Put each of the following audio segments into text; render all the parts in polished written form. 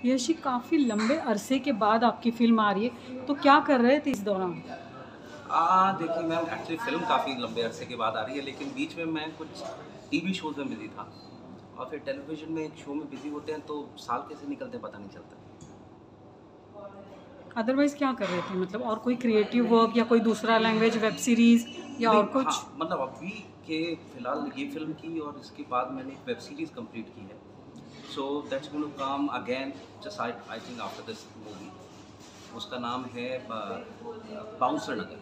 यश जी, काफ़ी लंबे अरसे के बाद आपकी फ़िल्म आ रही है, तो क्या कर रहे थे इस दौरान? देखिए मैम, एक्चुअली फ़िल्म काफ़ी लंबे अरसे के बाद आ रही है, लेकिन बीच में मैं कुछ टीवी शोज़ में बिज़ी था और फिर टेलीविज़न में एक शो में बिज़ी होते हैं तो साल कैसे निकलते हैं पता नहीं चलता। अदरवाइज़ क्या कर रहे थे? मतलब और कोई क्रिएटिव वर्क या कोई दूसरा लैंग्वेज वेब सीरीज़ या नहीं, और कुछ? हाँ, मतलब अभी के फ़िलहाल ये फ़िल्म की और इसके बाद मैंने एक वेब सीरीज़ कंप्लीट की है। So that's going to come again just I think after this movie. उसका नाम है बाउंसर नगर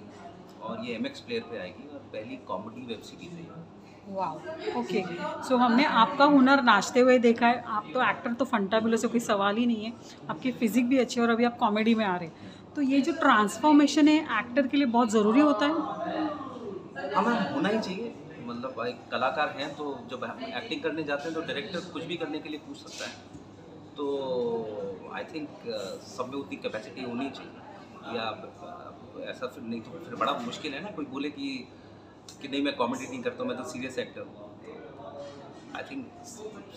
और ये एमएक्स प्लेयर पे आएगी और पहली कॉमेडी वेब सीरीज़ है ये। वाओ! ओके। सो हमने आपका हुनर नाचते हुए देखा है। आप तो एक्टर तो फंटाबुलस है, कोई सवाल ही नहीं है। आपकी फ़िज़िक भी अच्छी है और अभी आप कॉमेडी में आ रहे हैं। तो ये जो ट्रांसफ़ॉर्मेशन है एक्टर के लिए बहुत ज़रूरी होता है? हाँ मैम, होना ही चाहिए। मतलब एक कलाकार हैं तो जब हम एक्टिंग करने जाते हैं तो डायरेक्टर कुछ भी करने के लिए पूछ सकता है। तो आई थिंक सब में उतनी कैपेसिटी होनी चाहिए या ऐसा फिर नहीं तो फिर बड़ा मुश्किल है ना, कोई बोले कि नहीं मैं कॉमेडी नहीं करता हूँ, मैं तो सीरियस एक्टर हूँ। आई थिंक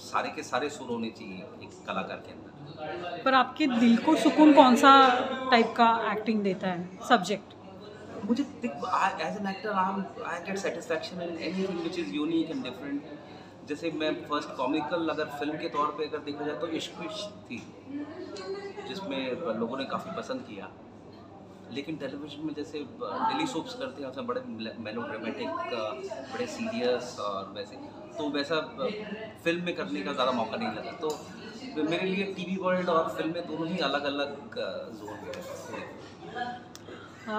सारे के सारे सुर होने चाहिए एक कलाकार के अंदर। पर आपके दिल को सुकून कौन-सा टाइप का एक्टिंग देता है, सब्जेक्ट? मुझे as an actor I get satisfaction in anything which is unique and different. जैसे मैं फर्स्ट कॉमिकल अगर फिल्म के तौर पे अगर देखा जाए तो इश्क विश्क थी, जिसमें लोगों ने काफ़ी पसंद किया। लेकिन टेलीविज़न में जैसे डेली सोप्स करते हैं उसमें बड़े मेलोड्रामेटिक, बड़े सीरियस और वैसे, तो वैसा फ़िल्म में करने का ज़्यादा मौका नहीं लगा। तो मेरे लिए टीवी वर्ल्ड और फ़िल्में दोनों ही अलग-अलग ज़ोन हुए।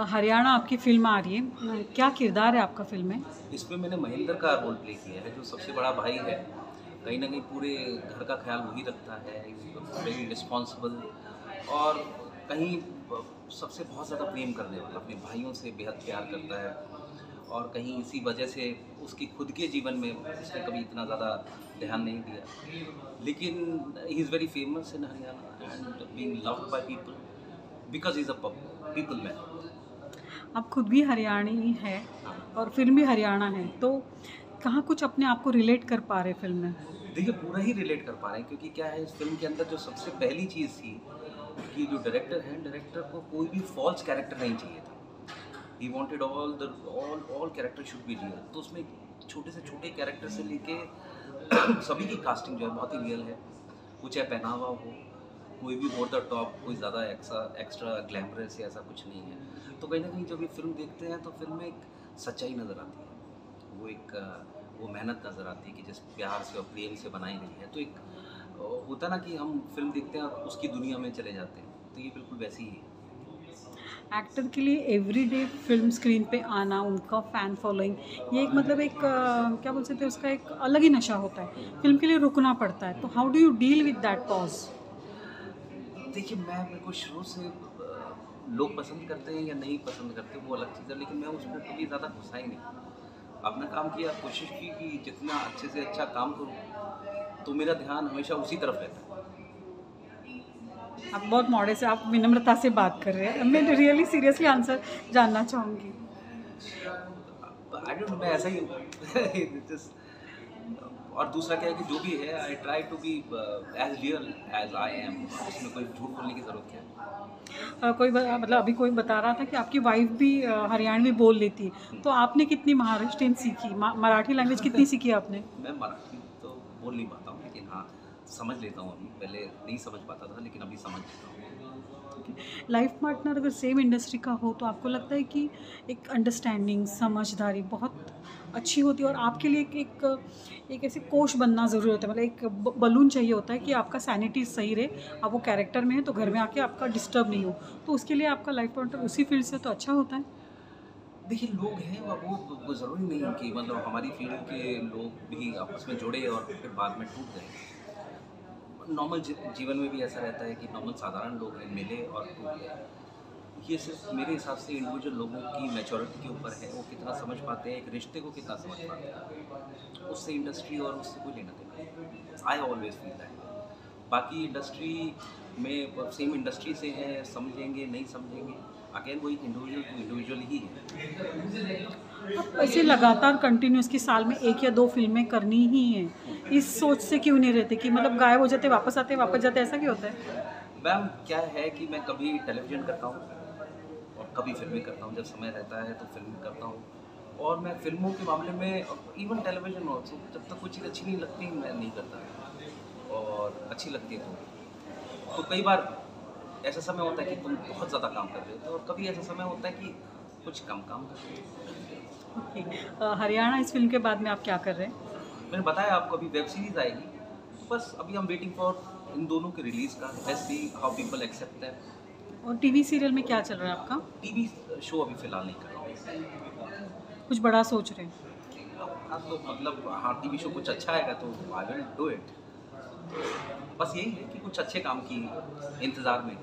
हरियाणा आपकी फ़िल्म आ रही है। क्या किरदार है आपका फ़िल्म में? इसमें मैंने महेंद्र का रोल प्ले किया है, जो सबसे बड़ा भाई है। कहीं न कहीं पूरे घर का ख़्याल वही रखता है, वेरी रिस्पॉन्सिबल और कहीं सबसे बहुत ज़्यादा प्रेम करने वाला, अपने भाइयों से बेहद प्यार करता है और कहीं इसी वजह से उसकी खुद के जीवन में उसने कभी इतना ज़्यादा ध्यान नहीं दिया। लेकिन he is very famous in Haryana and being loved by people because he is a people man. आप खुद भी हरियाणवी हैं और फ़िल्म भी हरियाणा है, तो कहाँ कुछ अपने आप को रिलेट कर पा रहे हैं फ़िल्म में? देखिए, पूरा ही रिलेट कर पा रहे हैं क्योंकि क्या है, इस फ़िल्म के अंदर जो सबसे पहली चीज़ थी कि जो डायरेक्टर हैं, डायरेक्टर को कोई भी फ़ॉल्स कैरेक्टर नहीं चाहिए था। He wanted all character should be real. तो उसमें छोटे से छोटे कैरेक्टर से लेके सभी की कास्टिंग जो है बहुत ही रियल है। वो चाहे पहनावा हो, कोई भी ओवर द टॉप, कोई ज़्यादा एक्स्ट्रा ग्लैमरस या ऐसा कुछ नहीं है। तो कहीं न कहीं जब ये फ़िल्म देखते हैं तो फ़िल्म में एक सच्चाई नज़र आती है। वो मेहनत नज़र आती है कि जिस प्यार से और प्रेम से बनाई गई है। तो एक होता ना कि हम फ़िल्म देखते हैं और उसकी दुनिया में चले जाते हैं। तो ये बिल्कुल वैसी ही है। एक्टर के लिए एवरीडे फ़िल्म स्क्रीन पे आना, उनका फ़ैन फॉलोइंग, ये एक मतलब एक क्या बोल सकते हैं, उसका एक अलग ही नशा होता है। फ़िल्म के लिए रुकना पड़ता है, तो how do you deal with that pause? देखिए, मैं मेरे को शुरू से लोग पसंद करते हैं या नहीं पसंद करते वो अलग चीज़ है, लेकिन मैं उसको कभी ज़्यादा घुसा ही नहीं। अपना काम किया, कोशिश की कि जितना अच्छे से अच्छा काम करूँ, तो मेरा ध्यान हमेशा उसी तरफ रहता है। आप बहुत मॉडेस्ट हैं, आप विनम्रता से बात कर रहे हैं। मैं रियली सीरियसली आंसर जानना चाहूँगी। आई डोंट नो, मैं ऐसा ही हूँ। और दूसरा क्या है कि जो भी है I try to be as real as I am. उसमें कोई झूठ बोलने की ज़रूरत क्या है? कोई मतलब अभी कोई बता रहा था कि आपकी वाइफ़ भी हरियाणवी बोल लेती है, तो आपने कितनी महाराष्ट्रियन सीखी? मराठी लैंग्वेज कितनी सीखी आपने? मैं मराठी तो बोल नहीं पाता हूँ, लेकिन हाँ, समझ लेता हूँ अभी। पहले नहीं समझ पाता था, लेकिन अभी समझ लेता हूँ। लाइफ पार्टनर अगर सेम इंडस्ट्री का हो तो आपको लगता है कि एक अंडरस्टैंडिंग, समझदारी बहुत अच्छी होती है और आपके लिए एक ऐसे कोच बनना ज़रूरी होता है, मतलब एक बलून चाहिए होता है कि आपका सैनिटी सही रहे, आप वो कैरेक्टर में हैं तो घर में आके आपका डिस्टर्ब नहीं हो, तो उसके लिए आपका लाइफ पार्टनर उसी फील्ड से तो अच्छा होता है। देखिए, लोग हैं वो ज़रूरी नहीं है कि मतलब हमारी फ़ील्ड के लोग भी आपस में जुड़े और फिर बाद में टूट गए। नॉर्मल जीवन में भी ऐसा रहता है कि नॉर्मल साधारण लोग हैं, मिले और टूट गए। ये सिर्फ मेरे हिसाब से इंडिविजुअल लोगों की मैच्योरिटी के ऊपर है, वो कितना समझ पाते हैं, एक रिश्ते को कितना समझ पाते हैं। उससे इंडस्ट्री और उससे कोई लेना-देना नहीं। I always feel that. बाकी इंडस्ट्री में सेम इंडस्ट्री से हैं, समझेंगे, नहीं समझेंगे, अगेन वही इंडिविजुअल टू इंडिविजुअल ही है। अब ऐसे लगातार कंटिन्यूस की साल में 1 या 2 फिल्में करनी ही हैं, इस सोच से क्यों नहीं रहते कि मतलब गायब हो जाते, वापस आते, वापस जाते, ऐसा क्यों होता है? मैम क्या है कि मैं कभी टेलीविज़न करता हूँ और कभी फ़िल्में करता हूँ, जब समय रहता है तो फ़िल्में करता हूँ। और मैं फ़िल्मों के मामले में इवन टेलीविज़न ऑल्सो जब तक कोई चीज़ अच्छी नहीं लगती मैं नहीं करता, और अच्छी लगती है तो कई बार ऐसा समय होता है कि तुम बहुत ज़्यादा काम कर रहे हो और कभी ऐसा समय होता है कि कुछ कम काम कर रहे हो। ओके। हरियाणा इस फिल्म के बाद में आप क्या कर रहे हैं? मैंने बताया आपको अभी वेब सीरीज़ आएगी, तो बस अभी हम वेटिंग फॉर इन दोनों के रिलीज़ का। Let's see how people accept that. और टीवी सीरियल में क्या चल रहा है आपका? टीवी शो अभी फ़िलहाल नहीं कर रहा हूँ। कुछ बड़ा सोच रहे हैं? हाँ, तो मतलब हाँ, टीवी शो कुछ अच्छा आएगा तो आई विल डू इट। बस यही है कि कुछ अच्छे काम की इंतज़ार में।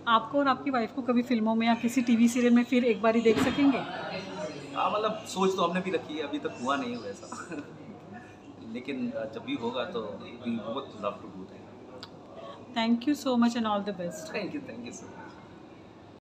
आपको और आपकी वाइफ को कभी फिल्मों में या किसी टीवी सीरियल में फिर एक बारी देख सकेंगे? हाँ, मतलब सोच तो हमने भी रखी है, अभी तक हुआ नहीं है वैसा। लेकिन जब भी होगा तो we both love to do that. Thank you so much and all the best. Thank you so much.